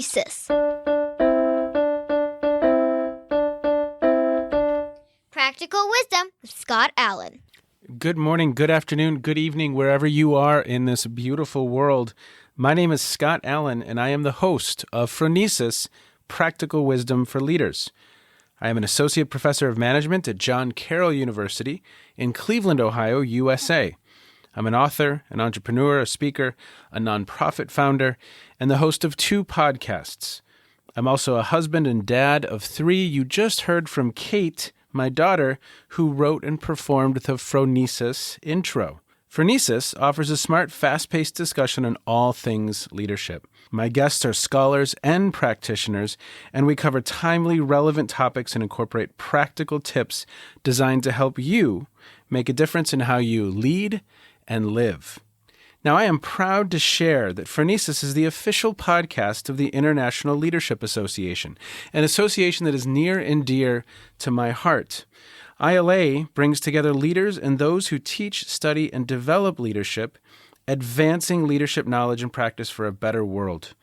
Phronesis. Practical Wisdom with Scott Allen. Good morning, good afternoon, good evening, wherever you are in this beautiful world. My name is Scott Allen, and I am the host of Phronesis, Practical Wisdom for Leaders. I am an associate professor of management at John Carroll University in Cleveland, Ohio, USA. I'm an author, an entrepreneur, a speaker, a nonprofit founder, and the host of 2 podcasts. I'm also a husband and dad of 3. You just heard from Kate, my daughter, who wrote and performed the Phronesis intro. Phronesis offers a smart, fast-paced discussion on all things leadership. My guests are scholars and practitioners, and we cover timely, relevant topics and incorporate practical tips designed to help you make a difference in how you lead and live. Now, I am proud to share that Phronesis is the official podcast of the International Leadership Association, an association that is near and dear to my heart. ILA brings together leaders and those who teach, study, and develop leadership, advancing leadership knowledge and practice for a better world.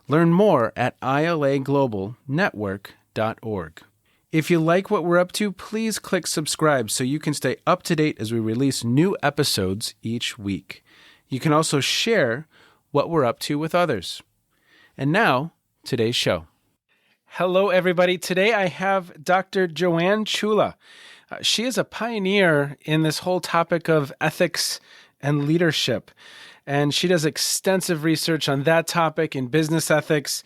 Learn more at ilaglobalnetwork.org. If you like what we're up to, please click subscribe so you can stay up to date as we release new episodes each week. You can also share what we're up to with others. And now, today's show. Hello, everybody. Today I have Dr. Joanne Ciulla. She is a pioneer in this whole topic of ethics and leadership. And she does extensive research on that topic in business ethics.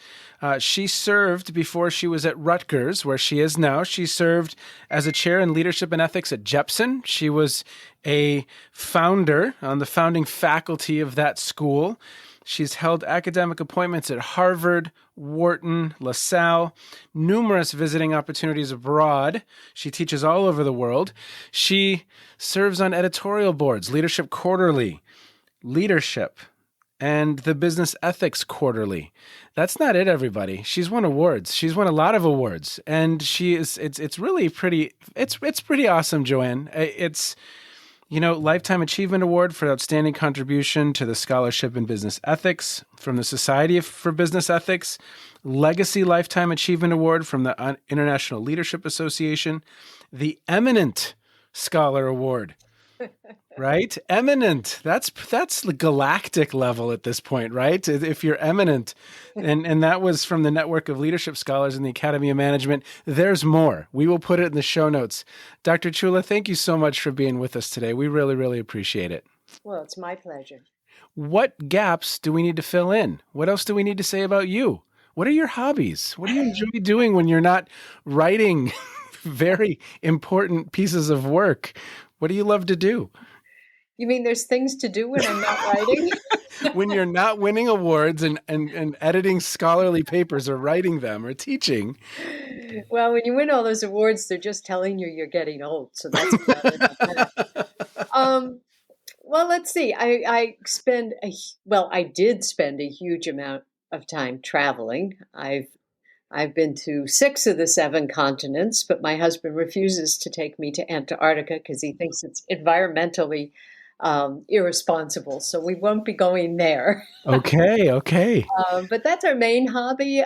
She served before she was at Rutgers, where she is now. She served as a chair in leadership and ethics at Jepson. She was a founder on the founding faculty of that school. She's held academic appointments at Harvard, Wharton, LaSalle, numerous visiting opportunities abroad. She teaches all over the world. She serves on editorial boards, Leadership Quarterly, Leadership, and the Business Ethics Quarterly. That's not it, everybody. She's won awards. She's won a lot of awards, and it's really pretty. It's pretty awesome, Joanne. It's Lifetime Achievement Award for outstanding contribution to the scholarship in business ethics from the Society for Business Ethics, Legacy Lifetime Achievement Award from the International Leadership Association, the Eminent Scholar Award. Right? Eminent. That's the galactic level at this point, right? If you're eminent. And that was from the Network of Leadership Scholars in the Academy of Management. There's more. We will put it in the show notes. Dr. Ciulla, thank you so much for being with us today. We really, really appreciate it. Well, it's my pleasure. What gaps do we need to fill in? What else do we need to say about you? What are your hobbies? What do you enjoy doing when you're not writing very important pieces of work? What do you love to do? You mean there's things to do when I'm not writing? When you're not winning awards and editing scholarly papers or writing them or teaching. Well, when you win all those awards, they're just telling you you're getting old. So that's about it. Well, let's see. I did spend a huge amount of time traveling. I've been to 6 of the 7 continents, but my husband refuses to take me to Antarctica because he thinks it's environmentally irresponsible. So we won't be going there. Okay. But that's our main hobby.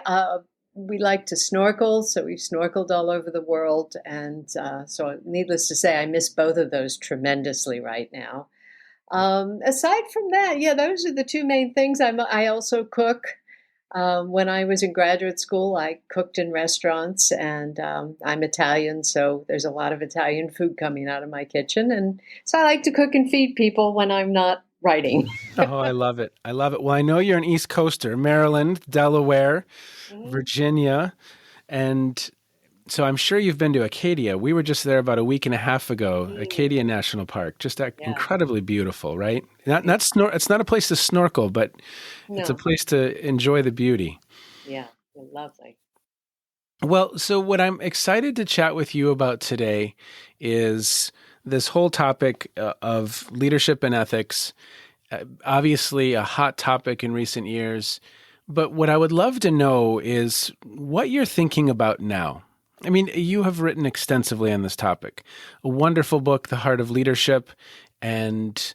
We like to snorkel, so we've snorkeled all over the world. And so needless to say, I miss both of those tremendously right now. Aside from that, those are the 2 main things. I also cook. When I was in graduate school, I cooked in restaurants, and I'm Italian, so there's a lot of Italian food coming out of my kitchen. And so I like to cook and feed people when I'm not writing. Oh, I love it. Well, I know you're an East Coaster, Maryland, Delaware, Virginia, and so I'm sure you've been to Acadia. We were just there about a week and a half ago, Acadia National Park. Just incredibly beautiful, right? It's not a place to snorkel, but it's a place to enjoy the beauty. Yeah, lovely. Well, so what I'm excited to chat with you about today is this whole topic of leadership and ethics. Obviously a hot topic in recent years, but what I would love to know is what you're thinking about now. I mean, you have written extensively on this topic. A wonderful book, The Heart of Leadership, and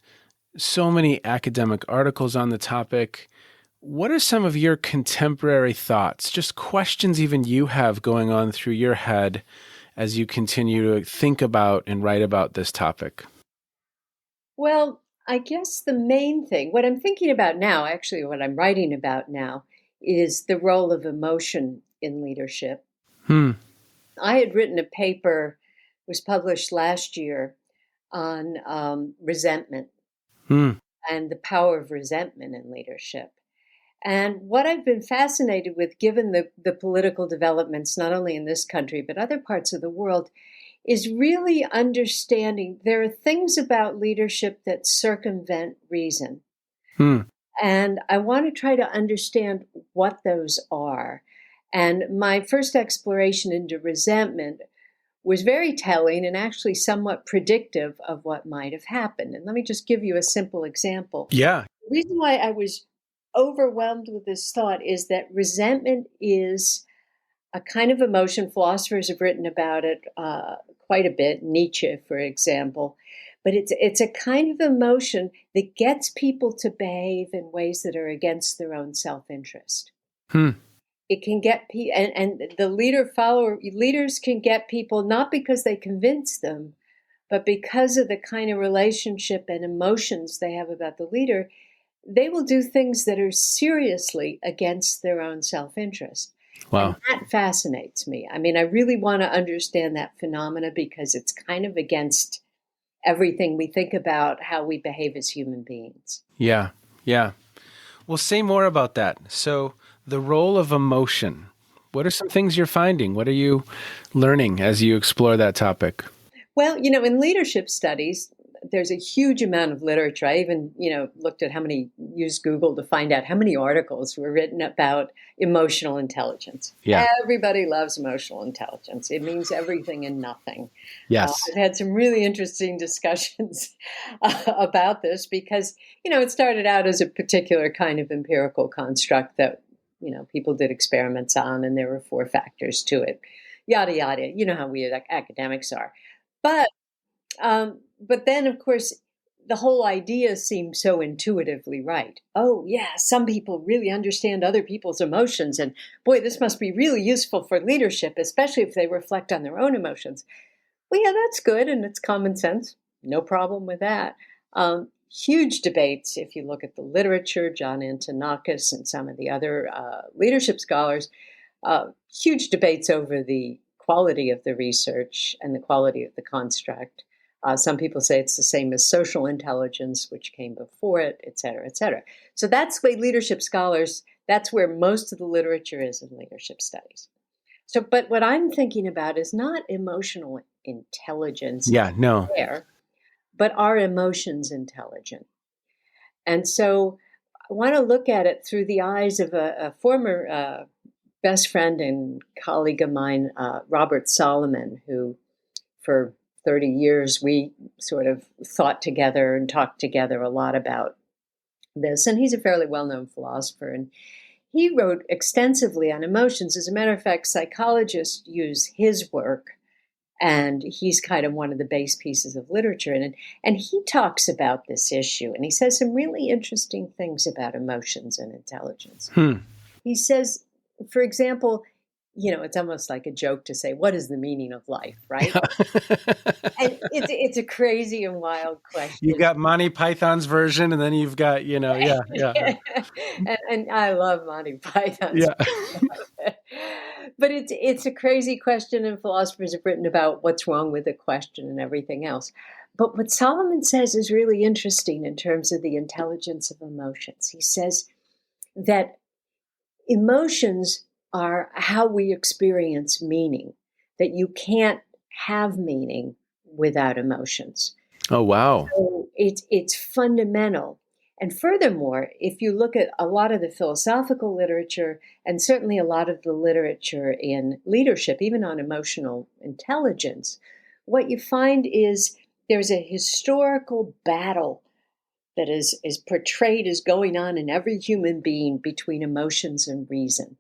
so many academic articles on the topic. What are some of your contemporary thoughts, just questions even you have going on through your head as you continue to think about and write about this topic? Well, I guess the main thing, what I'm thinking about now, actually, what I'm writing about now, is the role of emotion in leadership. I had written a paper, was published last year, on resentment and the power of resentment in leadership. And what I've been fascinated with, given the political developments, not only in this country, but other parts of the world, is really understanding there are things about leadership that circumvent reason. And I want to try to understand what those are. And my first exploration into resentment was very telling and actually somewhat predictive of what might have happened. And let me just give you a simple example. Yeah. The reason why I was overwhelmed with this thought is that resentment is a kind of emotion. Philosophers have written about it quite a bit, Nietzsche, for example. But it's a kind of emotion that gets people to behave in ways that are against their own self-interest. It can get people, and the leaders can get people not because they convince them, but because of the kind of relationship and emotions they have about the leader. They will do things that are seriously against their own self-interest. Wow. And that fascinates me. I mean, I really want to understand that phenomena because it's kind of against everything we think about how we behave as human beings. Yeah. Well, say more about that. So the role of emotion, what are some things you're finding? What are you learning as you explore that topic? Well, in leadership studies, there's a huge amount of literature. I even, looked at used Google to find out how many articles were written about emotional intelligence. Yeah. Everybody loves emotional intelligence. It means everything and nothing. Yes. I've had some really interesting discussions about this because, it started out as a particular kind of empirical construct that, people did experiments on, and there were 4 factors to it, yada, yada. You know how we academics are. But then, of course, the whole idea seemed so intuitively right. Oh, yeah, some people really understand other people's emotions. And boy, this must be really useful for leadership, especially if they reflect on their own emotions. Well, yeah, that's good. And it's common sense. No problem with that. Huge debates, if you look at the literature, John Antonakis and some of the other leadership scholars, huge debates over the quality of the research and the quality of the construct. Some people say it's the same as social intelligence, which came before it, et cetera, et cetera. So that's the way leadership scholars, that's where most of the literature is in leadership studies. So, but what I'm thinking about is not emotional intelligence there, but are emotions intelligent? And so I want to look at it through the eyes of a former best friend and colleague of mine, Robert Solomon, who for 30 years, we sort of thought together and talked together a lot about this. And he's a fairly well-known philosopher. And he wrote extensively on emotions. As a matter of fact, psychologists use his work, and he's kind of one of the base pieces of literature in it. And he talks about this issue, and he says some really interesting things about emotions and intelligence. He says, for example, it's almost like a joke to say, what is the meaning of life, right? And it's a crazy and wild question. You've got Monty Python's version, and then you've got, yeah. And I love Monty Python's version of it. But it's a crazy question, and philosophers have written about what's wrong with the question and everything else. But what Solomon says is really interesting in terms of the intelligence of emotions. He says that emotions are how we experience meaning, that you can't have meaning without emotions. Oh, wow. So it's fundamental. And furthermore, if you look at a lot of the philosophical literature, and certainly a lot of the literature in leadership, even on emotional intelligence, what you find is there's a historical battle that is portrayed as going on in every human being between emotions and reason.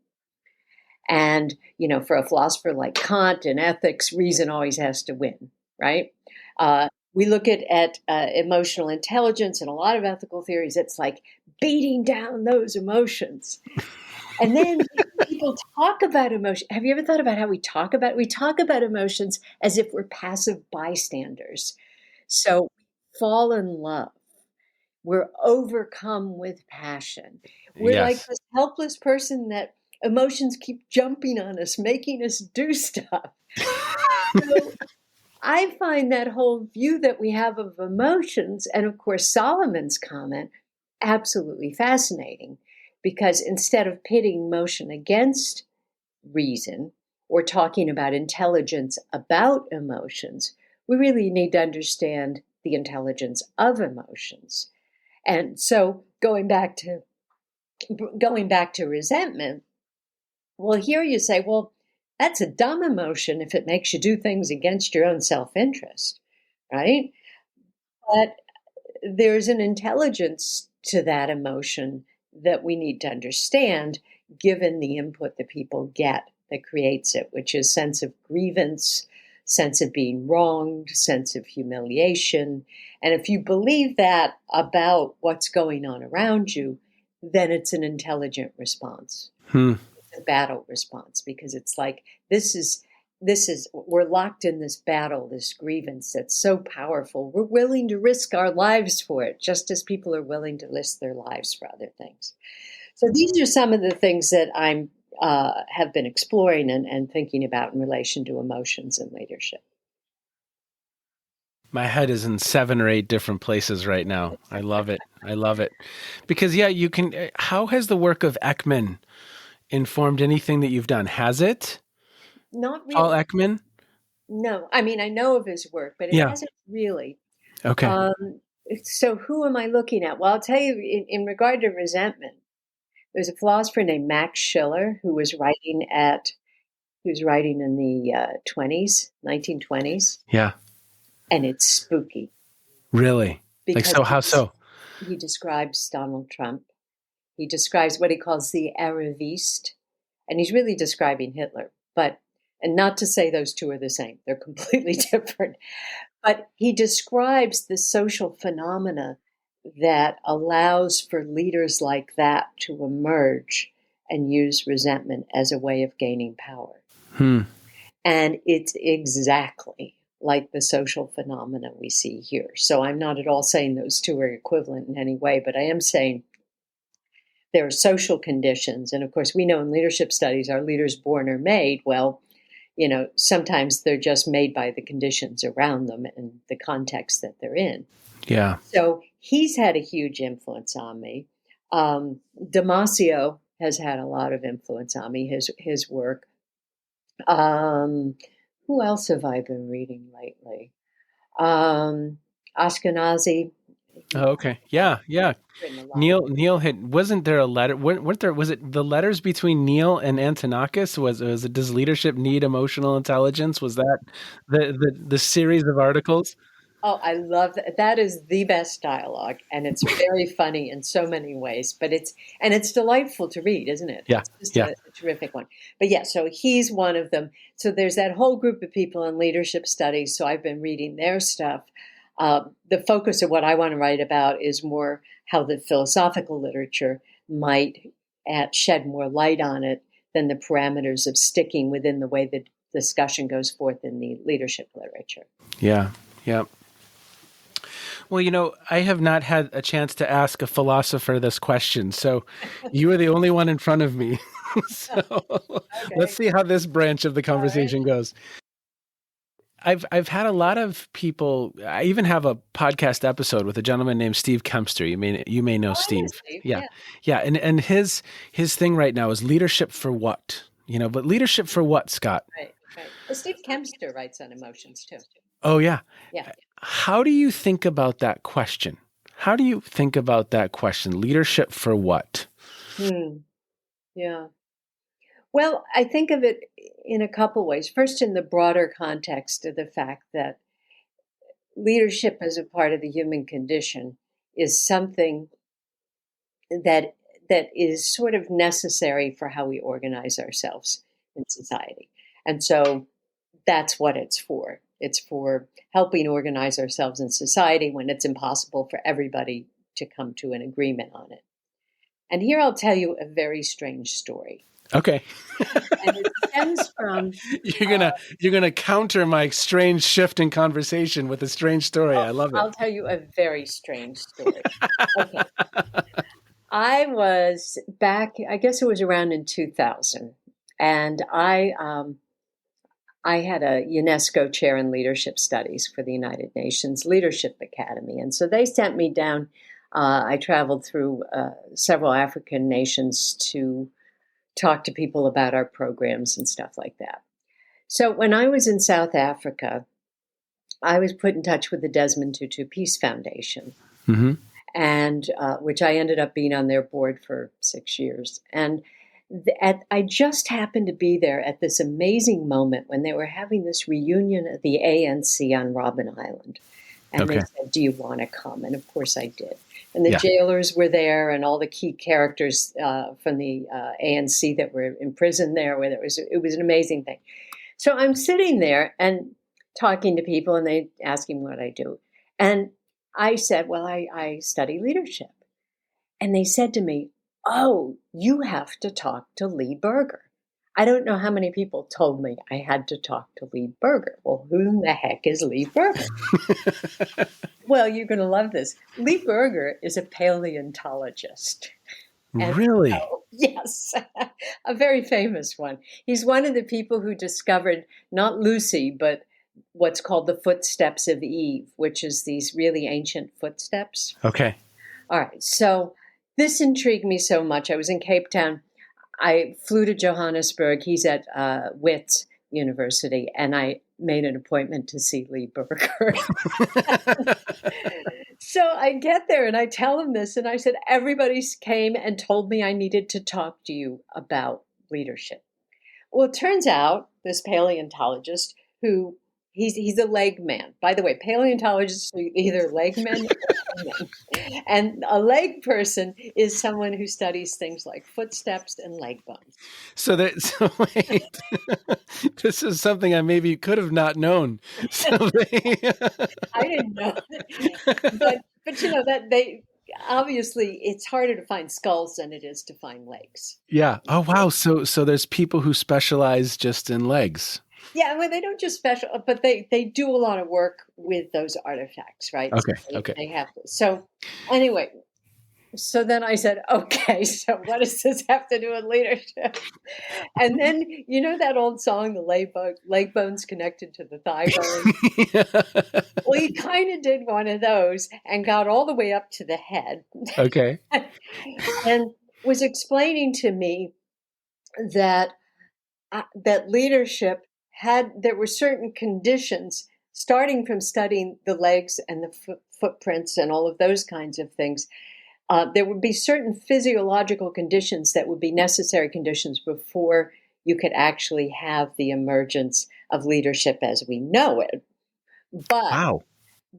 And, for a philosopher like Kant in ethics, reason always has to win, right? We look at emotional intelligence and a lot of ethical theories. It's like beating down those emotions. And then people talk about emotion. Have you ever thought about how we talk about it? We talk about emotions as if we're passive bystanders. So fall in love. We're overcome with passion. We're like Yes. this helpless person that emotions keep jumping on us, making us do stuff. So I find that whole view that we have of emotions, and of course Solomon's comment, absolutely fascinating, because instead of pitting emotion against reason or talking about intelligence about emotions, we really need to understand the intelligence of emotions. And so going back to resentment, well, here you say, well, that's a dumb emotion if it makes you do things against your own self-interest, right? But there's an intelligence to that emotion that we need to understand, given the input that people get that creates it, which is sense of grievance, sense of being wronged, sense of humiliation. And if you believe that about what's going on around you, then it's an intelligent response. Hmm. It's a battle response, because it's like, this is we're locked in this battle, this grievance that's so powerful. We're willing to risk our lives for it, just as people are willing to risk their lives for other things. So these are some of the things that I'm have been exploring and thinking about in relation to emotions and leadership. My head is in 7 or 8 different places right now. I love it. I love it. Because, yeah, you can. How has the work of Ekman informed anything that you've done? Has it? Not Paul really. Ekman? No, I mean, I know of his work, but it Yeah. hasn't really. Okay. So who am I looking at? Well, I'll tell you, in regard to resentment, there's a philosopher named Max Schiller who's writing in the 1920s, Yeah. and it's spooky Really? Like, because so how so? he describes Donald Trump. He describes what he calls the Ariviste, and he's really describing Hitler. And not to say those two are the same, they're completely different. But he describes the social phenomena that allows for leaders like that to emerge and use resentment as a way of gaining power. Hmm. And it's exactly like the social phenomena we see here. So I'm not at all saying those two are equivalent in any way, but I am saying there are social conditions. And of course, we know in leadership studies, are leaders born or made? Well, sometimes they're just made by the conditions around them and the context that they're in. Yeah. So he's had a huge influence on me. Damasio has had a lot of influence on me, his work. Who else have I been reading lately? Ashkenazi. Oh, okay. Yeah. Yeah. Written a lot. Neil had, wasn't there a letter? Weren't there, was it the letters between Neil and Antonakis? Was it, does leadership need emotional intelligence? Was that the series of articles? Oh, I love that. That is the best dialogue, and it's very funny in so many ways. But it's delightful to read, isn't it? Yeah. It's just Yeah. a terrific one. But yeah, so he's one of them. So there's that whole group of people in leadership studies. So I've been reading their stuff. The focus of what I want to write about is more how the philosophical literature might shed more light on it than the parameters of sticking within the way the discussion goes forth in the leadership literature. Yeah. Yeah. Well, I have not had a chance to ask a philosopher this question, so you are the only one in front of me. So let's Okay. see how this branch of the All right. conversation goes. I've had a lot of people. I even have a podcast episode with a gentleman named Steve Kempster. You may know Oh, I know Steve. Steve. Yeah, Yeah. yeah. And his thing right now is leadership for what? But leadership for what, Scott? Right, right. Well, Steve Kempster writes on emotions too. Oh yeah. Yeah. How do you think about that question? How do you think about that question? Leadership for what? Yeah. Well, I think of it in a couple ways. First, in the broader context of the fact that leadership as a part of the human condition is something that is sort of necessary for how we organize ourselves in society. And so that's what it's for. It's for helping organize ourselves in society when it's impossible for everybody to come to an agreement on it. And here I'll tell you a very strange story. Okay. And it stems from... You're gonna counter my strange shift in conversation with a strange story. I love it. I'll tell you a very strange story. Okay. I was back, I guess it was around in 2000, and I had a UNESCO chair in leadership studies for the United Nations Leadership Academy. And so they sent me down. I traveled through several African nations to talk to people about our programs and stuff like that. So when I was in South Africa, I was put in touch with the Desmond Tutu Peace Foundation, and which I ended up being on their board for 6 years. And I just happened to be there at this amazing moment when they were having this reunion of the ANC on Robben Island. And they said, do you want to come? And of course I did. And the jailers were there, and all the key characters from the ANC that were in prison there. It was an amazing thing. So I'm sitting there and talking to people, and they asking what I do. And I said, well, I study leadership. And they said to me, oh, you have to talk to Lee Berger. I don't know how many people told me I had to talk to Lee Berger. Well, who in the heck is Lee Berger? Well, you're going to love this. Lee Berger is a paleontologist. And really? Yes, a very famous one. He's one of the people who discovered not Lucy, but what's called the footsteps of Eve, which is these really ancient footsteps. Okay. All right. So this intrigued me so much. I was in Cape Town. I flew to Johannesburg. He's at Wits University, and I made an appointment to see Lee Berger. So I get there, and I tell him this, and I said, everybody came and told me I needed to talk to you about leadership. Well, it turns out this paleontologist who he's a leg man. By the way, paleontologists are either leg men or men. And a leg person is someone who studies things like footsteps and leg bones. So wait, this is something I maybe could have not known. I didn't know, but you know that obviously it's harder to find skulls than it is to find legs. Yeah. Oh wow. So there's people who specialize just in legs. Yeah, well, they don't just but they do a lot of work with those artifacts, right? Okay, So they have this. So anyway, so then I said, okay, so what does this have to do with leadership? And then, you know that old song, the leg bones connected to the thigh bone? Well, he kind of did one of those and got all the way up to the head. Okay. And was explaining to me that leadership there were certain conditions, starting from studying the legs and the footprints and all of those kinds of things. There would be certain physiological conditions that would be necessary conditions before you could actually have the emergence of leadership as we know it. But, wow.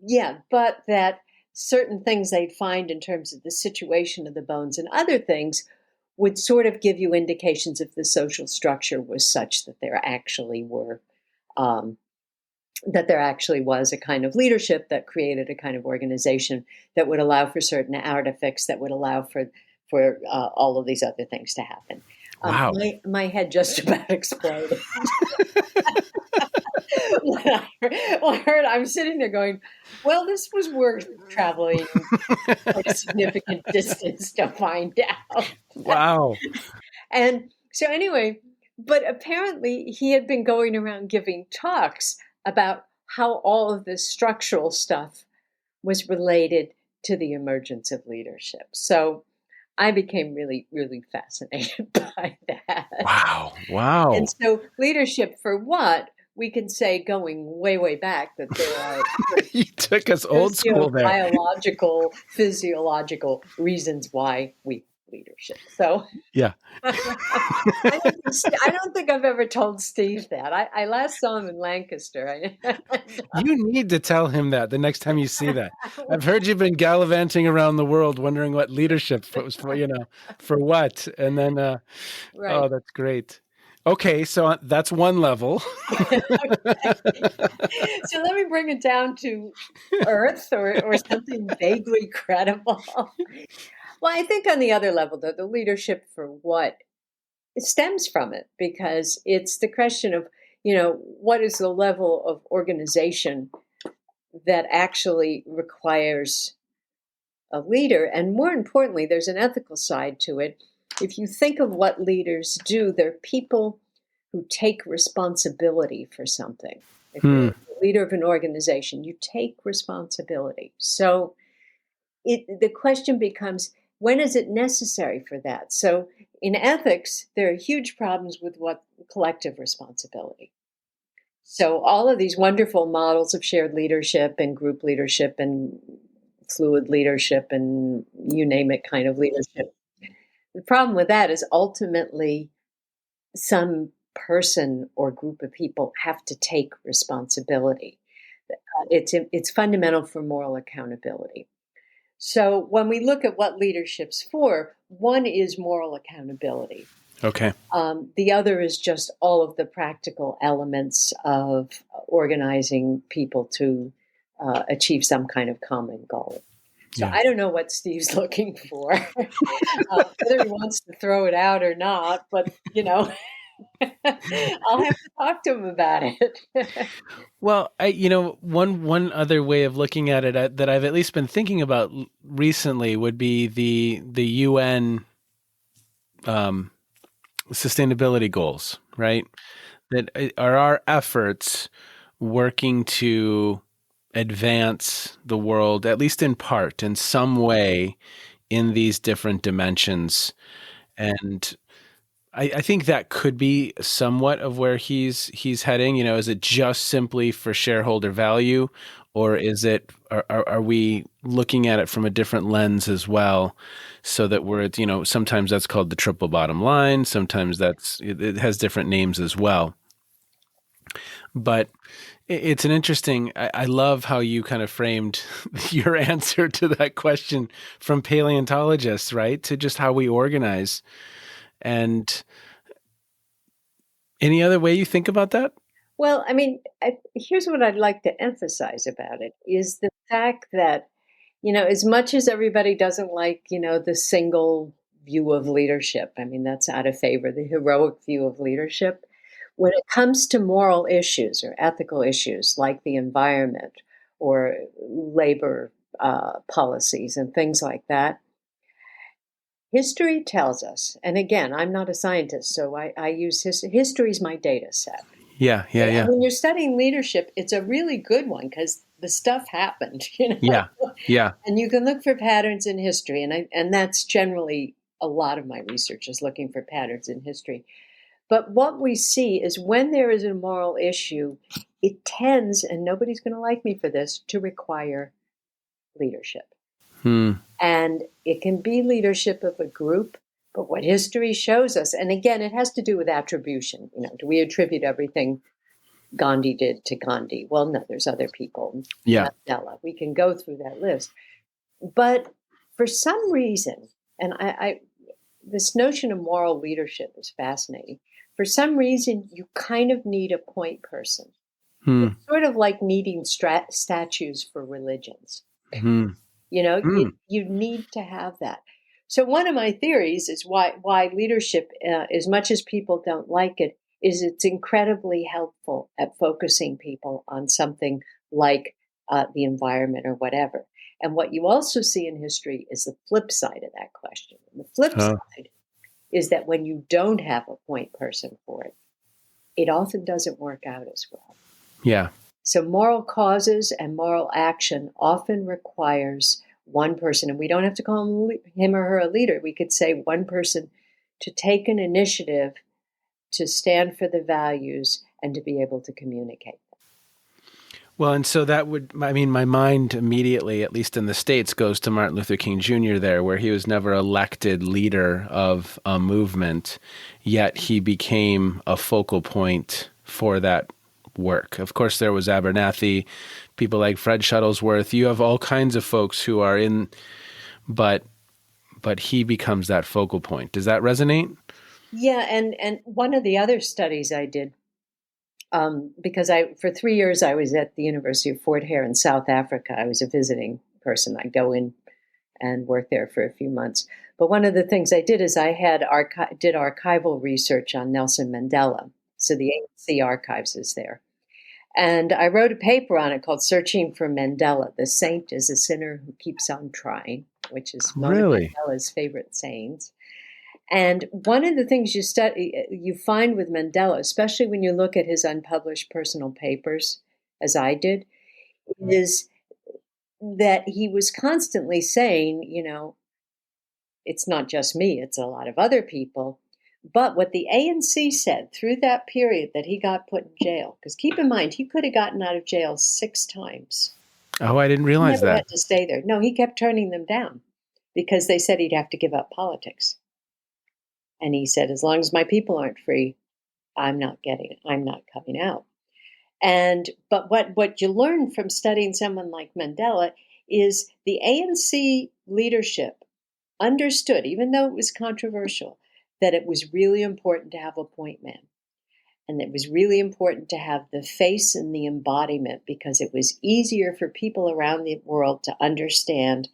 Yeah, but that certain things they'd find in terms of the situation of the bones and other things would sort of give you indications if the social structure was such that there actually was a kind of leadership that created a kind of organization that would allow for certain artifacts that would allow for all of these other things to happen. Wow. My head just about exploded. When I heard, I'm sitting there going, well, this was worth traveling quite a significant distance to find out. Wow. And so anyway, but apparently he had been going around giving talks about how all of this structural stuff was related to the emergence of leadership. So I became really, really fascinated by that. Wow. And so leadership for what? We can say going way, way back that there are you took us old school there. Biological, physiological reasons why we leadership. So yeah. I don't think I've ever told Steve that. I last saw him in Lancaster. You need to tell him that the next time you see that. I've heard you've been gallivanting around the world wondering what leadership was for, for what. And then, right. Oh, that's great. Okay, so that's one level. Okay. So let me bring it down to earth or something vaguely credible. Well, I think on the other level, though, the leadership for what it stems from it, because it's the question of, what is the level of organization that actually requires a leader? And more importantly, there's an ethical side to it. If you think of what leaders do, they're people who take responsibility for something. If you're the leader of an organization, you take responsibility. So the question becomes, when is it necessary for that? So in ethics, there are huge problems with what collective responsibility. So all of these wonderful models of shared leadership and group leadership and fluid leadership and you name it kind of leadership. The problem with that is ultimately some person or group of people have to take responsibility. It's fundamental for moral accountability. So when we look at what leadership's for, one is moral accountability. Okay. The other is just all of the practical elements of organizing people to achieve some kind of common goal. So I don't know what Steve's looking for, whether he wants to throw it out or not, but, I'll have to talk to him about it. Well, one other way of looking at it that I've at least been thinking about recently would be the UN sustainability goals, right? That are our efforts working to advance the world, at least in part, in some way, in these different dimensions. And I think that could be somewhat of where he's heading. Is it just simply for shareholder value, or is it are we looking at it from a different lens as well, so that we're at, sometimes that's called the triple bottom line, sometimes it has different names as well. But it's an interesting. I love how you kind of framed your answer to that question from paleontologists, right, to just how we organize. And any other way you think about that? Well, here's what I'd like to emphasize about it is the fact that, as much as everybody doesn't like, the single view of leadership, that's out of favor, the heroic view of leadership. When it comes to moral issues or ethical issues like the environment or labor policies and things like that, history tells us, and again, I'm not a scientist, so I use history is my data set. Yeah. And when you're studying leadership, it's a really good one because the stuff happened, Yeah. And you can look for patterns in history, and that's generally a lot of my research is looking for patterns in history. But what we see is when there is a moral issue, it tends, and nobody's going to like me for this, to require leadership. And it can be leadership of a group, but what history shows us, and again, it has to do with attribution. Do we attribute everything Gandhi did to Gandhi? Well, no, there's other people. Yeah. Mandela. We can go through that list. But for some reason, and this notion of moral leadership is fascinating. For some reason, you kind of need a point person. It's sort of like needing statues for religions. You need to have that. So one of my theories is why leadership, as much as people don't like it, is it's incredibly helpful at focusing people on something like the environment or whatever. And what you also see in history is the flip side of that question. And the flip side is that when you don't have a point person for it, it often doesn't work out as well. Yeah. So moral causes and moral action often requires one person, and we don't have to call him or her a leader. We could say one person to take an initiative to stand for the values and to be able to communicate them. Well, and so that my mind immediately, at least in the States, goes to Martin Luther King Jr. there, where he was never elected leader of a movement, yet he became a focal point for that work. Of course, there was Abernathy, people like Fred Shuttlesworth. You have all kinds of folks who are in, but he becomes that focal point. Does that resonate? Yeah, and one of the other studies I did, because for 3 years I was at the University of Fort Hare in South Africa. I was a visiting person. I go in and work there for a few months. But one of the things I did is I did archival research on Nelson Mandela. So the ANC archives is there. And I wrote a paper on it called Searching for Mandela. The Saint is a Sinner Who Keeps on Trying, which is one of Really? Mandela's favorite sayings. And one of the things you find with Mandela, especially when you look at his unpublished personal papers, as I did, is that he was constantly saying, it's not just me, it's a lot of other people. But what the ANC said through that period that he got put in jail, because keep in mind, he could have gotten out of jail 6 times. Oh, I didn't He realize never that. had to stay there. No, he kept turning them down because they said he'd have to give up politics. And he said, as long as my people aren't free, I'm not coming out. But what you learn from studying someone like Mandela is the ANC leadership understood, even though it was controversial, that it was really important to have a point man. And it was really important to have the face and the embodiment because it was easier for people around the world to understand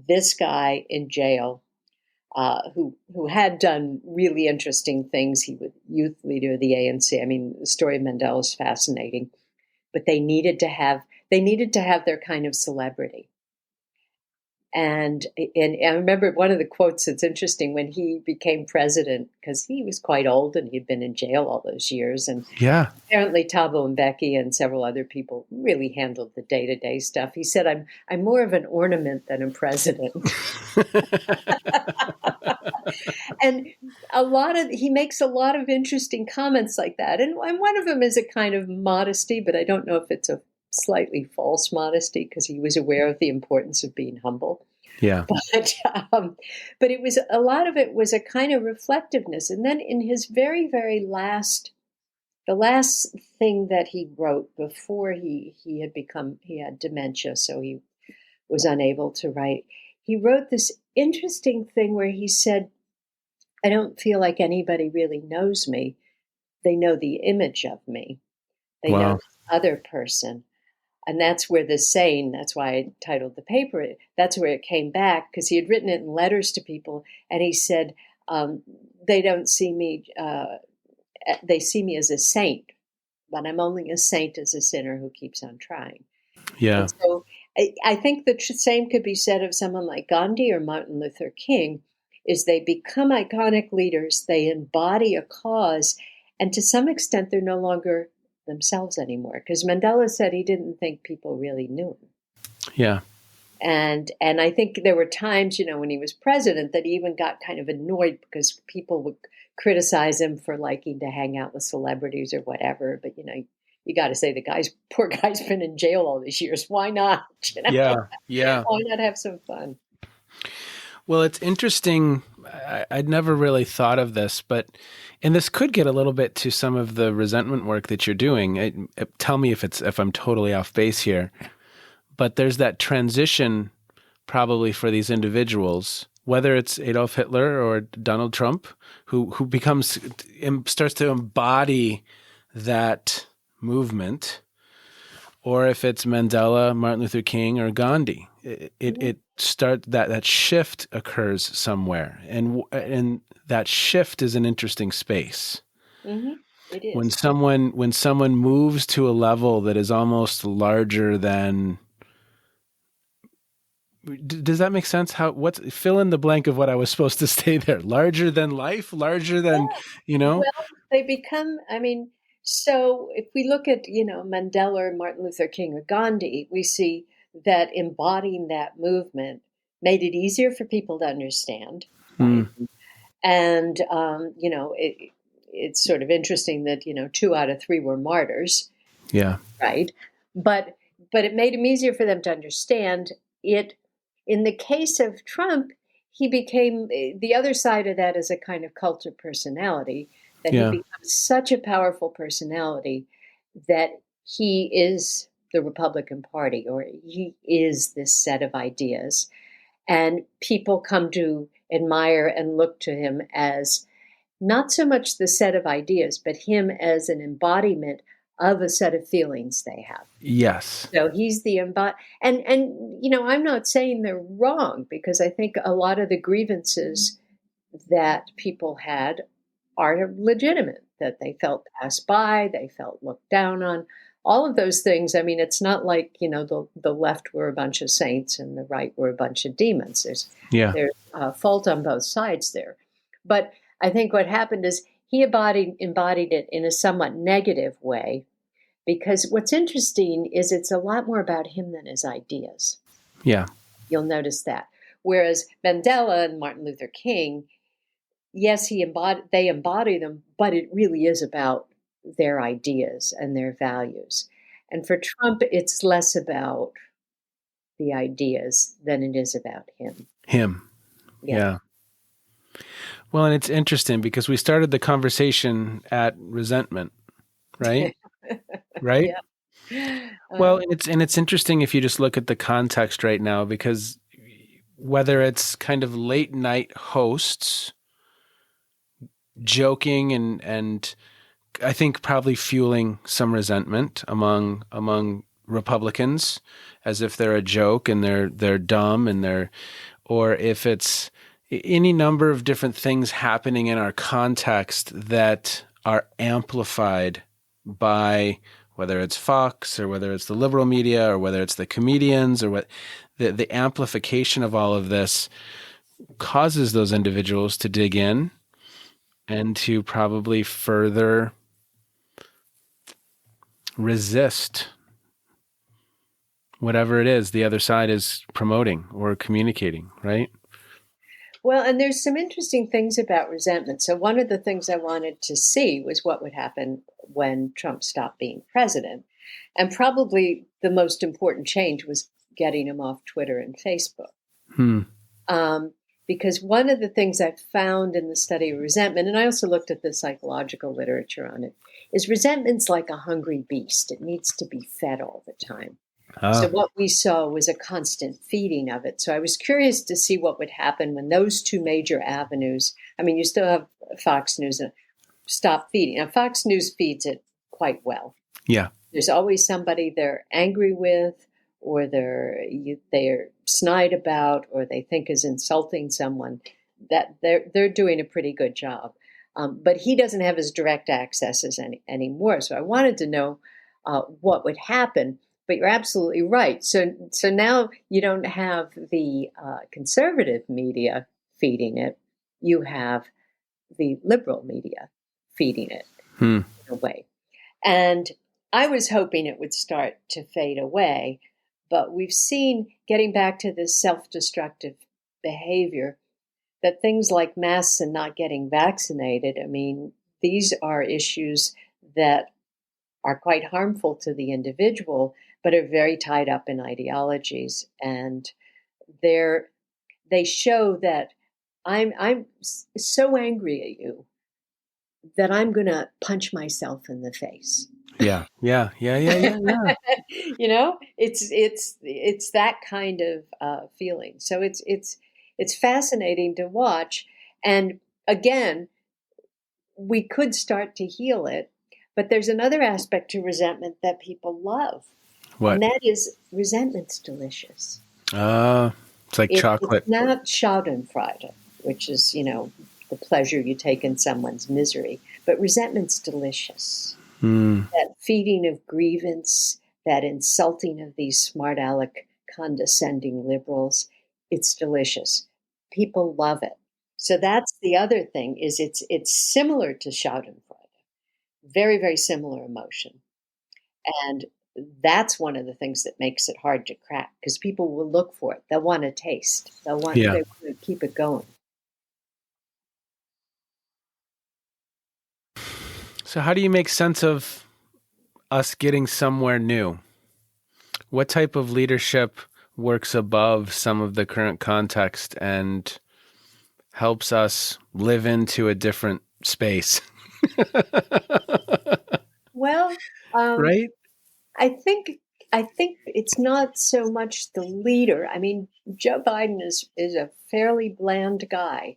this guy in jail who had done really interesting things. He was youth leader of the ANC. I mean, the story of Mandela is fascinating, but they needed to have their kind of celebrity. And I remember one of the quotes that's interesting when he became president, because he was quite old and he'd been in jail all those years. And Yeah. apparently Thabo Mbeki and several other people really handled the day-to-day stuff. He said, I'm more of an ornament than a president. And he makes a lot of interesting comments like that. And one of them is a kind of modesty, but I don't know if it's a slightly false modesty because he was aware of the importance of being humble. Yeah. But it was a lot of it was a kind of reflectiveness. And then in his very, very the last thing that he wrote before he had dementia, so he was unable to write. He wrote this interesting thing where he said, I don't feel like anybody really knows me. They know the image of me. They know this other person. And that's where that's why I titled the paper, that's where it came back, because he had written it in letters to people. And he said, they don't see me, they see me as a saint, but I'm only a saint as a sinner who keeps on trying. Yeah. And so I think the same could be said of someone like Gandhi or Martin Luther King, is they become iconic leaders, they embody a cause, and to some extent they're no longer themselves anymore. Because Mandela said he didn't think people really knew him. Yeah. And I think there were times, when he was president, that he even got kind of annoyed because people would criticize him for liking to hang out with celebrities or whatever. But, you got to say poor guy's been in jail all these years. Why not? Yeah. Yeah. Why not have some fun? Well, it's interesting. I'd never really thought of this, and this could get a little bit to some of the resentment work that you're doing. Tell me if I'm totally off base here, but there's that transition probably for these individuals, whether it's Adolf Hitler or Donald Trump, who starts to embody that movement, or if it's Mandela, Martin Luther King, or Gandhi. It starts that shift occurs somewhere, and that shift is an interesting space. Mm-hmm. It is. When someone moves to a level that is almost larger than. Does that make sense? Fill in the blank of what I was supposed to say there? Larger than life, larger than Well, they become. I mean, so if we look at Mandela, Martin Luther King, or Gandhi, we see that embodying that movement made it easier for people to understand. Right? And it's sort of interesting that 2 out of 3 were martyrs. Yeah. Right. But it made them easier for them to understand it. In the case of Trump, he became the other side of that is a kind of cult of personality, that he becomes such a powerful personality that he is the Republican Party, or he is this set of ideas. And people come to admire and look to him as not so much the set of ideas, but him as an embodiment of a set of feelings they have. Yes. So he's the and I'm not saying they're wrong, because I think a lot of the grievances that people had are legitimate, that they felt passed by, they felt looked down on, all of those things. I mean, it's not like, the left were a bunch of saints and the right were a bunch of demons. There's fault on both sides there. But I think what happened is he embodied it in a somewhat negative way, because what's interesting is it's a lot more about him than his ideas. Yeah. You'll notice that. Whereas Mandela and Martin Luther King, yes, they embody them, but it really is about their ideas and their values. And for Trump, it's less about the ideas than it is about him. Yeah. Well, and it's interesting because we started the conversation at resentment, right? Right? Yeah. Well, and it's interesting if you just look at the context right now, because whether it's kind of late night hosts joking and I think probably fueling some resentment among Republicans, as if they're a joke and they're dumb or if it's any number of different things happening in our context that are amplified by whether it's Fox or whether it's the liberal media or whether it's the comedians or what the amplification of all of this causes those individuals to dig in and to probably further resist whatever it is the other side is promoting or communicating, right? Well, and there's some interesting things about resentment. So one of the things I wanted to see was what would happen when Trump stopped being president. And probably the most important change was getting him off Twitter and Facebook. Because one of the things I found in the study of resentment, and I also looked at the psychological literature on it, is resentment's like a hungry beast. It needs to be fed all the time. So what we saw was a constant feeding of it. So I was curious to see what would happen when those two major avenues, I mean, you still have Fox News and stop feeding. Now, Fox News feeds it quite well. Yeah. There's always somebody they're angry with, or they're snide about, or they think is insulting someone. That they're doing a pretty good job. But he doesn't have as direct access as anymore. So I wanted to know what would happen. But you're absolutely right. So now you don't have the conservative media feeding it. You have the liberal media feeding it in a way. And I was hoping it would start to fade away. But we've seen, getting back to this self-destructive behavior, that things like masks and not getting vaccinated, I mean, these are issues that are quite harmful to the individual, but are very tied up in ideologies. And they show that I'm so angry at you that I'm going to punch myself in the face. Yeah. It's that kind of feeling. So it's fascinating to watch. And again, we could start to heal it. But there's another aspect to resentment that people love. What? And that is, resentment's delicious. It's like chocolate. It's not schadenfreude, which is, the pleasure you take in someone's misery. But resentment's delicious. That feeding of grievance, that insulting of these smart aleck, condescending liberals, it's delicious. People love it. So that's the other thing, is it's similar to schadenfreude. Very, very similar emotion. And that's one of the things that makes it hard to crack, because people will look for it. They'll want to taste. They want to keep it going. So how do you make sense of us getting somewhere new? What type of leadership works above some of the current context and helps us live into a different space? Well, right? I think it's not so much the leader. I mean, Joe Biden is a fairly bland guy.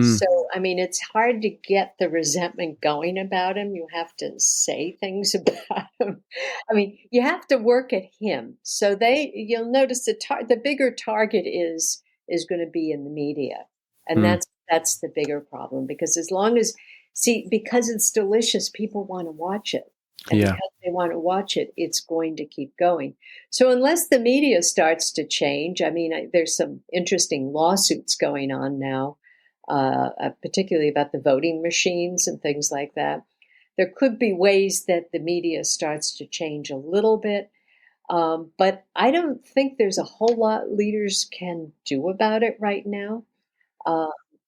So, I mean, it's hard to get the resentment going about him. You have to say things about him. I mean, you have to work at him. So you'll notice the bigger target is going to be in the media, and that's the bigger problem, because because it's delicious, people want to watch it, and Yeah. because they want to watch it, it's going to keep going. So unless the media starts to change, I mean, there's some interesting lawsuits going on now. Particularly about the voting machines and things like that. There could be ways that the media starts to change a little bit, but I don't think there's a whole lot leaders can do about it right now.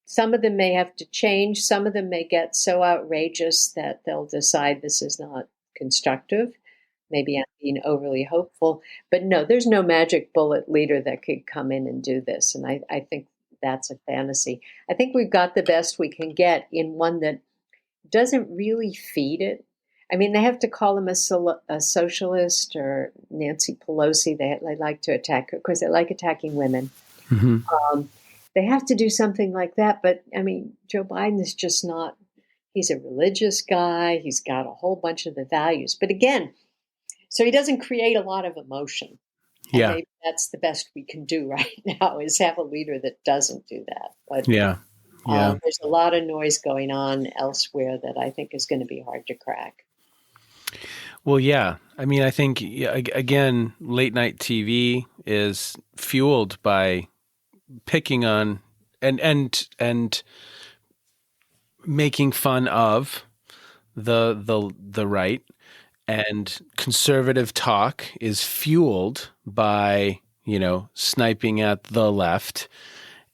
Some of them may have to change. Some of them may get so outrageous that they'll decide this is not constructive. Maybe I'm being overly hopeful, but no, there's no magic bullet leader that could come in and do this. And I think that's a fantasy. I think we've got the best we can get in one that doesn't really feed it. I mean, they have to call him a socialist, or Nancy Pelosi. They like to attack. Of course, they like attacking women. They have to do something like that. But I mean, Joe Biden is just not. He's a religious guy. He's got a whole bunch of the values. But again, so he doesn't create a lot of emotion. And maybe that's the best we can do right now, is have a leader that doesn't do that. But there's a lot of noise going on elsewhere that I think is going to be hard to crack. Well, yeah. I mean, I think, again, late night TV is fueled by picking on and making fun of the right. And conservative talk is fueled by, sniping at the left,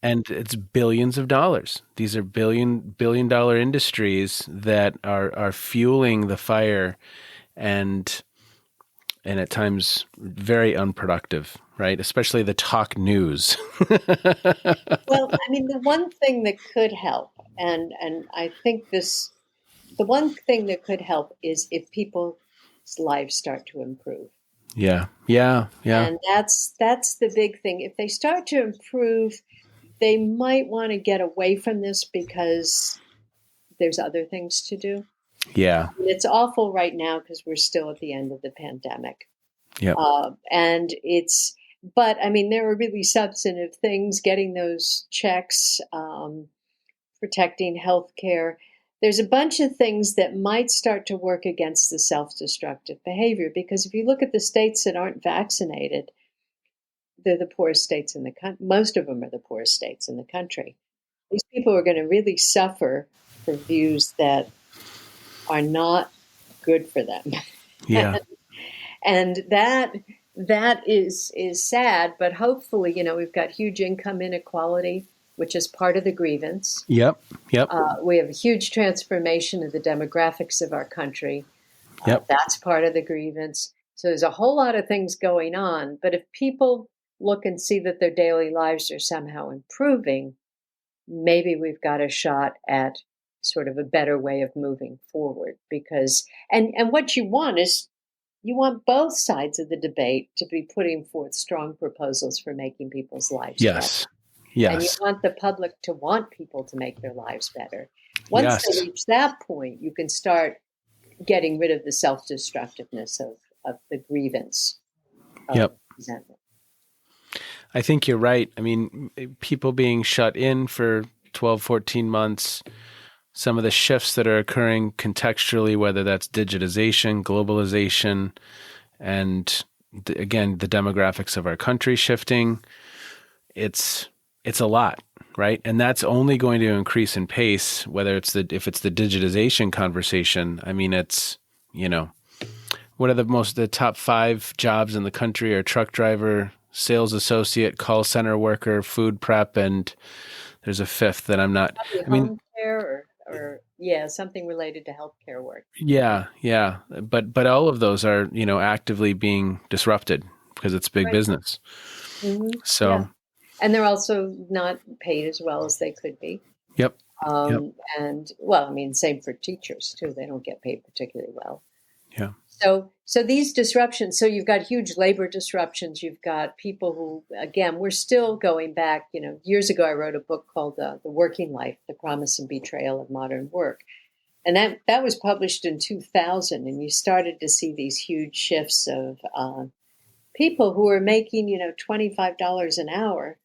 and it's billions of dollars. These are billion dollar industries that are fueling the fire, and at times very unproductive, right? Especially the talk news. Well, I mean, the one thing that could help, and I think the one thing that could help is if people's lives start to improve. Yeah. And that's the big thing. If they start to improve, they might want to get away from this because there's other things to do. Yeah. And it's awful right now because we're still at the end of the pandemic. Yeah. But I mean, there are really substantive things, getting those checks, protecting health care. There's a bunch of things that might start to work against the self-destructive behavior, because if you look at the states that aren't vaccinated, they're the poorest states in the country. Most of them are the poorest states in the country. These people are going to really suffer for views that are not good for them. Yeah. And that is sad, but hopefully, we've got huge income inequality, which is part of the grievance. Yep. We have a huge transformation of the demographics of our country. That's part of the grievance. So there's a whole lot of things going on. But if people look and see that their daily lives are somehow improving, maybe we've got a shot at sort of a better way of moving forward. Because and what you want is, you want both sides of the debate to be putting forth strong proposals for making people's lives better. Yes. And you want the public to want people to make their lives better. Once they reach that point, you can start getting rid of the self-destructiveness of the grievance of resentment. I think you're right. I mean, people being shut in for 12, 14 months, some of the shifts that are occurring contextually, whether that's digitization, globalization, and again, the demographics of our country shifting, it's a lot, right? And that's only going to increase in pace, whether if it's the digitization conversation. I mean, it's, what are the top 5 jobs in the country are truck driver, sales associate, call center worker, food prep, and there's a 5th that I'm not. Home care or something related to healthcare work. Yeah. But all of those are, actively being disrupted because it's big business. Mm-hmm. So. Yeah. And they're also not paid as well as they could be. Yep. And same for teachers too. They don't get paid particularly well. Yeah. So these disruptions, so you've got huge labor disruptions. You've got people who, again, we're still going back, years ago, I wrote a book called The Working Life, The Promise and Betrayal of Modern Work. And that was published in 2000. And you started to see these huge shifts of people who are making, $25 an hour,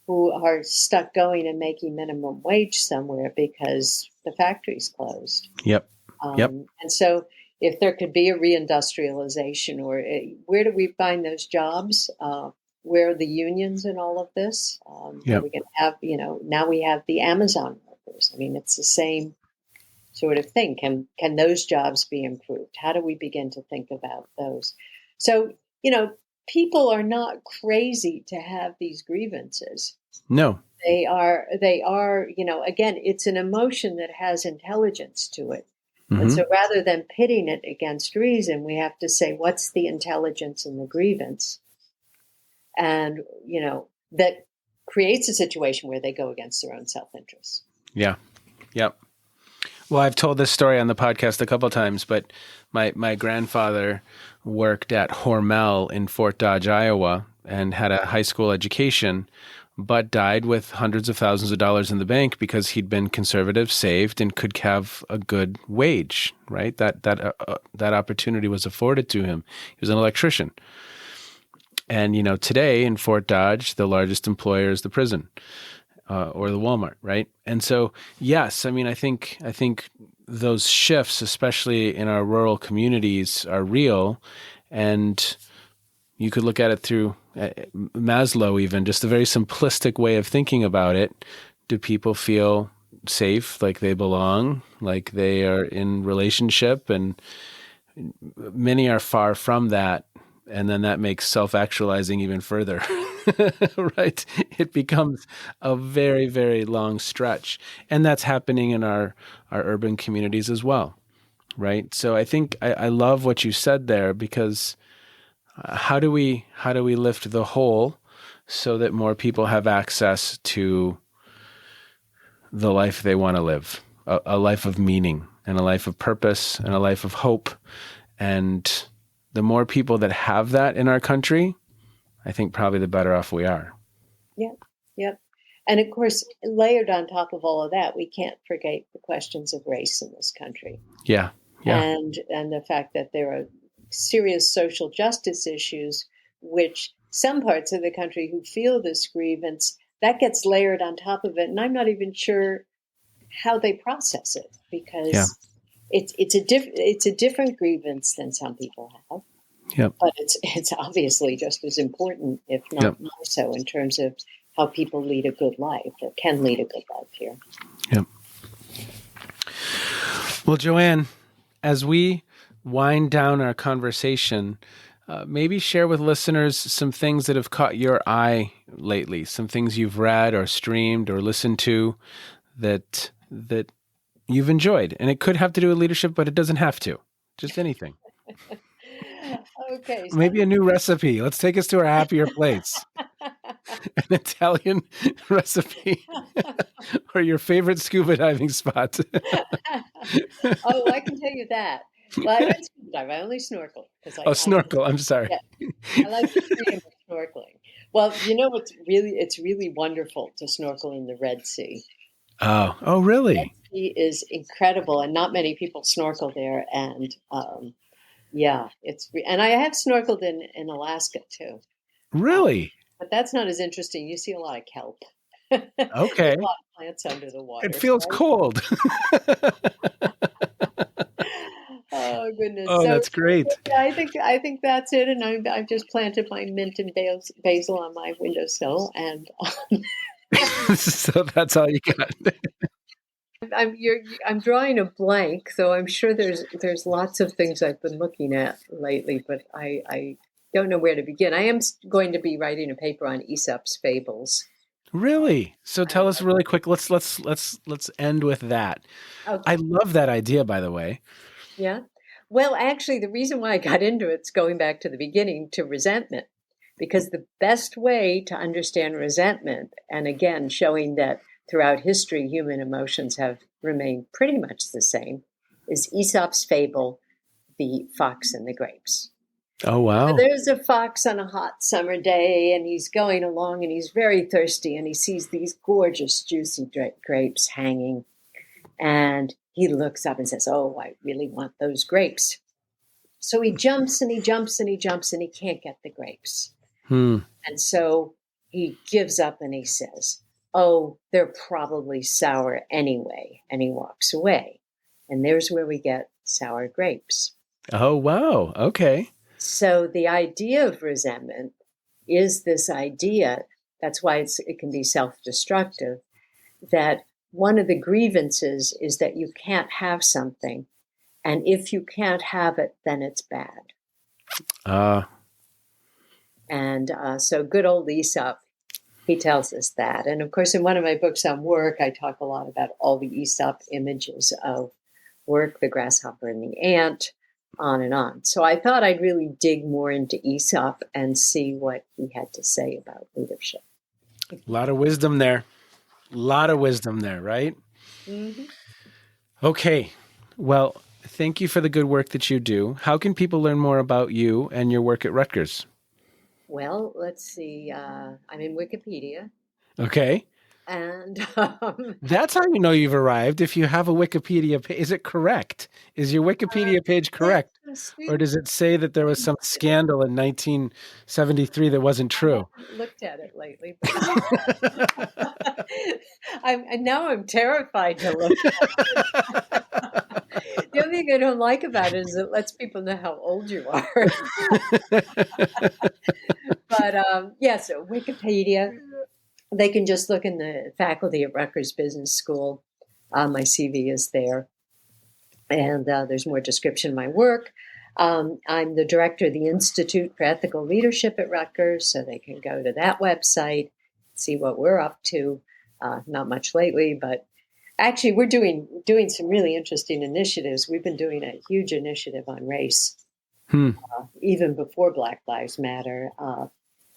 who are stuck going and making minimum wage somewhere because the factory's closed. Yep. And so if there could be a reindustrialization, or where do we find those jobs? Where are the unions in all of this? Yep. We can have, now we have the Amazon workers. I mean, it's the same sort of thing. Can those jobs be improved? How do we begin to think about those? So, people are not crazy to have these grievances. No. They are, again, it's an emotion that has intelligence to it. Mm-hmm. And so rather than pitting it against reason, we have to say, what's the intelligence in the grievance? And, that creates a situation where they go against their own self-interest. Yeah. Yep. Well, I've told this story on the podcast a couple of times, but my grandfather worked at Hormel in Fort Dodge, Iowa, and had a high school education, but died with hundreds of thousands of dollars in the bank because he'd been conservative, saved, and could have a good wage, right? That opportunity was afforded to him. He was an electrician. And, today in Fort Dodge, the largest employer is the prison or the Walmart, right? And so, yes, I mean, I think those shifts, especially in our rural communities, are real. And you could look at it through Maslow, even just a very simplistic way of thinking about it. Do people feel safe, like they belong, like they are in relationship? And many are far from that. And then that makes self-actualizing even further, right? It becomes a very, very long stretch. And that's happening in our urban communities as well, right? So I think I love what you said there, because how do we lift the whole so that more people have access to the life they want to live, a life of meaning and a life of purpose and a life of hope. And the more people that have that in our country, I think probably the better off we are. Yep. And of course, layered on top of all of that, we can't forget the questions of race in this country. Yeah. And the fact that there are serious social justice issues, which some parts of the country who feel this grievance, that gets layered on top of it. And I'm not even sure how they process it, because it's a different grievance than some people have. Yep. But it's obviously just as important, if not more so, in terms of how people lead a good life, or can lead a good life here. Yep. Well, Joanne, as we wind down our conversation, maybe share with listeners some things that have caught your eye lately, some things you've read or streamed or listened to that you've enjoyed. And it could have to do with leadership, but it doesn't have to. Just anything. Okay. Maybe a new recipe. Let's take us to our happier place. An Italian recipe or your favorite scuba diving spot. Oh, I can tell you that. Well, I don't scuba dive. I only snorkel. Snorkel. I'm sorry. Yeah, I like the freedom of snorkeling. Well, it's really wonderful to snorkel in the Red Sea. Oh, really? The Red Sea is incredible, and not many people snorkel there. And and I have snorkeled in Alaska too. Really? But that's not as interesting. You see a lot of kelp. Okay. A lot of plants under the water. It feels cold. Oh goodness! Oh, that's great. Yeah, I think that's it. And I've just planted my mint and basil on my windowsill, and so that's all you got. I'm drawing a blank, so I'm sure there's lots of things I've been looking at lately, but I don't know where to begin. I am going to be writing a paper on Aesop's fables. Really? So tell us really quick. Let's end with that. Okay. I love that idea, by the way. Yeah. Well, actually, the reason why I got into it's going back to the beginning, to resentment, because the best way to understand resentment, and again, showing that throughout history, human emotions have remained pretty much the same, is Aesop's fable, the fox and the grapes. Oh, wow. So there's a fox on a hot summer day, and he's going along, and he's very thirsty, and he sees these gorgeous, juicy grapes hanging, and he looks up and says, "Oh, I really want those grapes." So he jumps and he jumps and he jumps, and he can't get the grapes. Hmm. And so he gives up and he says, "Oh, they're probably sour anyway," and he walks away. And there's where we get sour grapes. Oh, wow. Okay. So the idea of resentment is this idea, that's why it can be self-destructive, that one of the grievances is that you can't have something. And if you can't have it, then it's bad. And so good old Aesop, he tells us that. And of course, in one of my books on work, I talk a lot about all the Aesop images of work, the grasshopper and the ant, on and on. So I thought I'd really dig more into Aesop and see what he had to say about leadership. A lot of wisdom there. A lot of wisdom there, right? Mm-hmm. Okay. Well, thank you for the good work that you do. How can people learn more about you and your work at Rutgers? Well, let's see. I'm in Wikipedia. Okay. And that's how you know you've arrived. If you have a Wikipedia page, is it correct? Is your Wikipedia page correct? Or does it say that there was some scandal in 1973 that wasn't true? I haven't looked at it lately. And now I'm terrified to look at it. The only thing I don't like about it is it lets people know how old you are. But so Wikipedia. They can just look in the faculty at Rutgers Business School. My CV is there. And there's more description of my work. I'm the director of the Institute for Ethical Leadership at Rutgers, so they can go to that website, see what we're up to. Not much lately, but actually we're doing some really interesting initiatives. We've been doing a huge initiative on race, even before Black Lives Matter.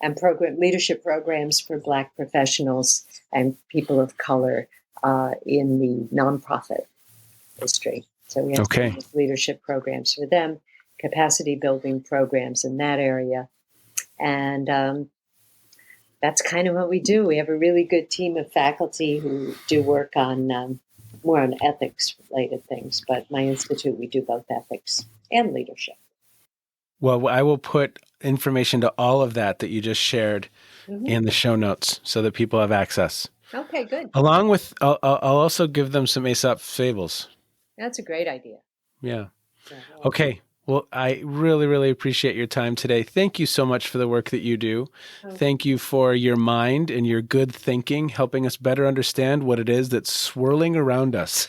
And leadership programs for Black professionals and people of color in the nonprofit industry. So we have leadership programs for them, capacity building programs in that area. And that's kind of what we do. We have a really good team of faculty who do work on more on ethics-related things. But my institute, we do both ethics and leadership. Well, I will put information to all of that you just shared in the show notes so that people have access. Okay, good. Along with, I'll also give them some Aesop fables. That's a great idea. Yeah. Okay. Well, I really, really appreciate your time today. Thank you so much for the work that you do. Thank you for your mind and your good thinking, helping us better understand what it is that's swirling around us.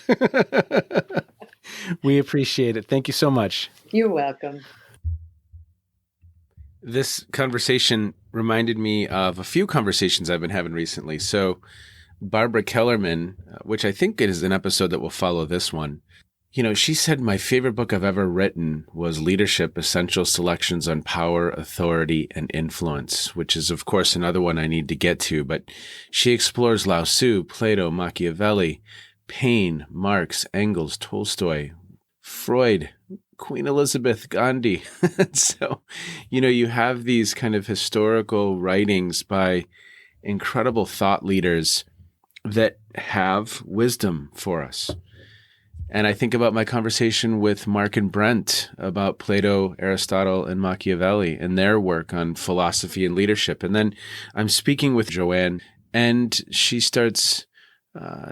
We appreciate it. Thank you so much. You're welcome. This conversation reminded me of a few conversations I've been having recently. So Barbara Kellerman, which I think is an episode that will follow this one, she said, my favorite book I've ever written was Leadership: Essential Selections on Power, Authority, and Influence, which is, of course, another one I need to get to. But she explores Lao Tzu, Plato, Machiavelli, Paine, Marx, Engels, Tolstoy, Freud, Queen Elizabeth, Gandhi. So, you have these kind of historical writings by incredible thought leaders that have wisdom for us. And I think about my conversation with Mark and Brent about Plato, Aristotle, and Machiavelli and their work on philosophy and leadership. And then I'm speaking with Joanne, and she starts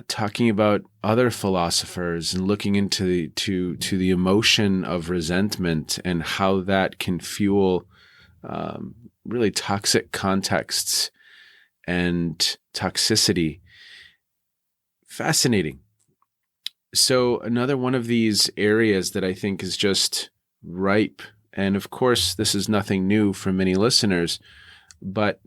talking about other philosophers and looking into the emotion of resentment and how that can fuel really toxic contexts and toxicity. Fascinating. So another one of these areas that I think is just ripe, and of course this is nothing new for many listeners, but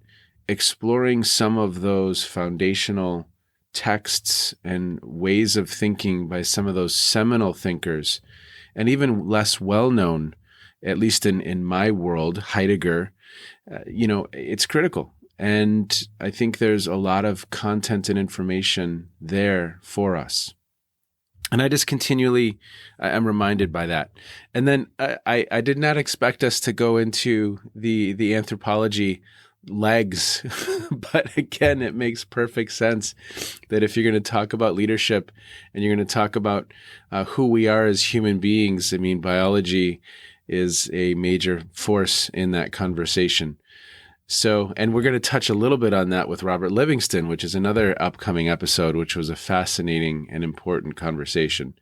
exploring some of those foundational texts and ways of thinking by some of those seminal thinkers, and even less well-known, at least in my world, Heidegger, it's critical. And I think there's a lot of content and information there for us. And I just continually am reminded by that. And then I did not expect us to go into the anthropology legs, but again, it makes perfect sense that if you're going to talk about leadership and you're going to talk about who we are as human beings, I mean, biology is a major force in that conversation. So, and we're going to touch a little bit on that with Robert Livingston, which is another upcoming episode, which was a fascinating and important conversation.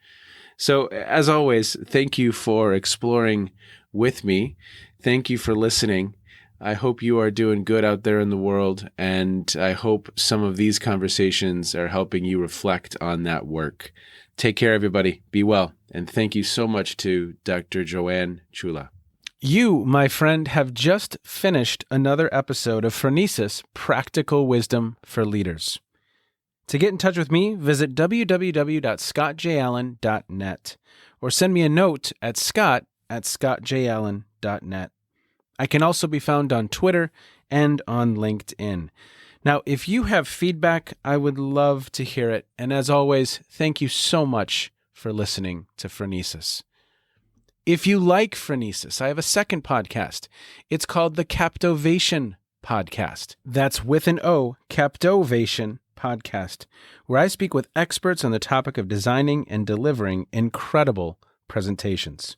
So, as always, thank you for exploring with me. Thank you for listening. I hope you are doing good out there in the world, and I hope some of these conversations are helping you reflect on that work. Take care, everybody. Be well. And thank you so much to Dr. Joanne Ciulla. You, my friend, have just finished another episode of Phronesis, Practical Wisdom for Leaders. To get in touch with me, visit www.scottjallen.net or send me a note at scott@scottjallen.net. I can also be found on Twitter and on LinkedIn. Now, if you have feedback, I would love to hear it. And as always, thank you so much for listening to Phronesis. If you like Phronesis, I have a second podcast. It's called the Captovation Podcast. That's with an O, Captovation Podcast, where I speak with experts on the topic of designing and delivering incredible presentations.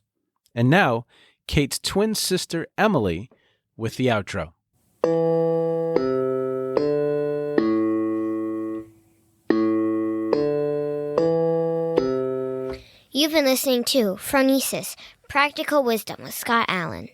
And now, Kate's twin sister, Emily, with the outro. You've been listening to Phronesis, Practical Wisdom with Scott Allen.